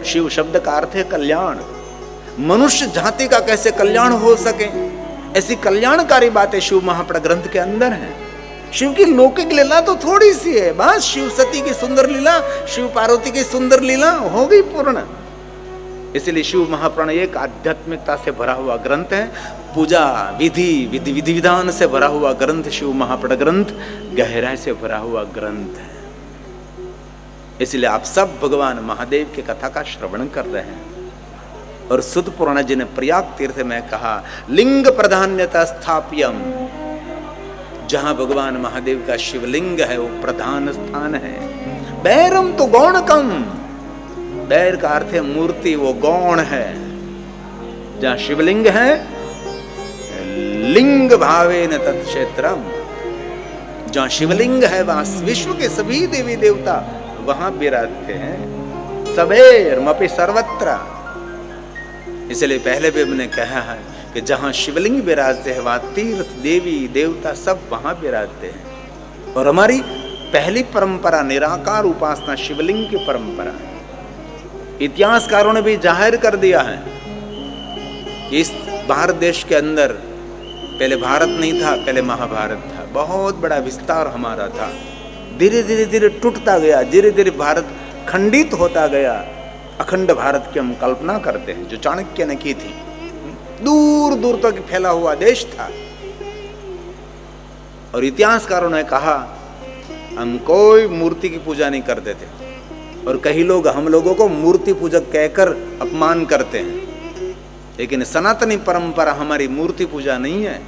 शिव शब्द का अर्थ है कल्याण। मनुष्य जाति का कैसे कल्याण हो सके, ऐसी कल्याणकारी बातें शिव महापुराण ग्रंथ के अंदर हैं। शिव की लौकिक लीला तो थोड़ी सी है, बस शिव सती की सुंदर लीला, शिव पार्वती की सुंदर लीला हो गई पूर्ण। इसलिए शिव महापुराण एक आध्यात्मिकता से भरा हुआ ग्रंथ है, पूजा विधि विधान से भरा हुआ ग्रंथ शिव महापुराण ग्रंथ गहराई से भरा हुआ ग्रंथ है। इसलिए आप सब भगवान महादेव की कथा का श्रवण कर रहे हैं। और सुत पुराण जी ने प्रयाग तीर्थ में कहा लिंग प्राधान्यता स्थाप्यम, जहां भगवान महादेव का शिवलिंग है वो प्रधान स्थान है। बैरम तो गौणकम, बैर का अर्थ है मूर्ति, वो गौण है। जहां शिवलिंग है लिंग भावे न तत्क्षेत्रम, जहां शिवलिंग है वहां विश्व के सभी देवी देवता वहां विराजते हैं। सबेरमपि सर्वत्र, इसलिए पहले भी हमने कहा है कि जहां शिवलिंग विराजते हैं वहां तीर्थ देवी देवता सब वहां विराजते हैं। और हमारी पहली परंपरा निराकार उपासना शिवलिंग की परंपरा है। इतिहासकारों ने भी जाहिर कर दिया है कि इस भारत देश के अंदर पहले भारत नहीं था, पहले महाभारत था। बहुत बड़ा विस्तार हमारा था, धीरे धीरे धीरे टूटता गया, धीरे धीरे भारत खंडित होता गया। अखंड भारत की हम कल्पना करते हैं जो चाणक्य ने की थी। दूर दूर तक फैला हुआ देश था। और इतिहासकारों ने कहा हम कोई मूर्ति की पूजा नहीं करते थे। और कई लोग हम लोगों को मूर्ति पूजक कहकर अपमान करते हैं, लेकिन सनातनी परंपरा हमारी मूर्ति पूजा नहीं है।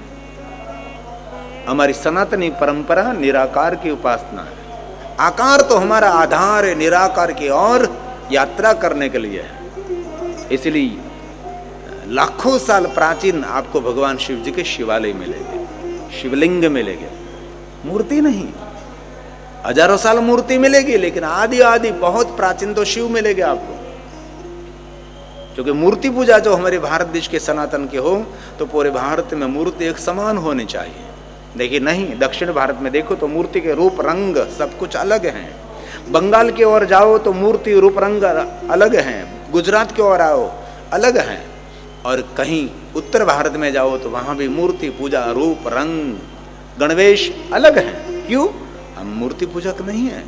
हमारी सनातनी परंपरा निराकार की उपासना है। आकार तो हमारा आधार है, निराकार की और यात्रा करने के लिए है। इसलिए लाखों साल प्राचीन आपको भगवान शिव जी के शिवालय मिलेंगे, शिवलिंग मिलेंगे, मूर्ति नहीं। हजारों साल मूर्ति मिलेगी, लेकिन आदि बहुत प्राचीन तो शिव मिलेंगे आपको। क्योंकि मूर्ति पूजा जो हमारे भारत देश के सनातन के हो तो पूरे भारत में मूर्ति एक समान होनी चाहिए। देखिए नहीं, दक्षिण भारत में देखो तो मूर्ति के रूप रंग सब कुछ अलग हैं। बंगाल की ओर जाओ तो मूर्ति रूप रंग अलग हैं, गुजरात की ओर आओ अलग हैं, और कहीं उत्तर भारत में जाओ तो वहां भी मूर्ति पूजा रूप रंग गणवेश अलग हैं। क्यों? हम मूर्ति पूजक नहीं है।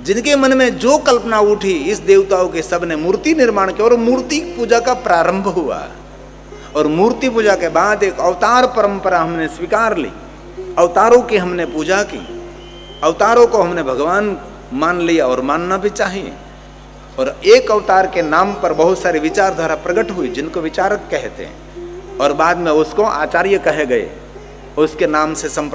जिनके मन में जो कल्पना उठी इस देवताओं के सब ने मूर्ति निर्माण किया और मूर्ति पूजा का प्रारंभ हुआ। और मूर्ति पूजा के बाद एक अवतार परंपरा हमने स्वीकार ली, अवतारों की हमने पूजा की, अवतारों को हमने भगवान मान लिया और मानना भी चाहिए। और एक अवतार के नाम पर बहुत सारी विचारधारा प्रकट हुई जिनको विचारक कहते हैं, और बाद में उसको आचार्य कहे गए, उसके नाम से संप्रदाय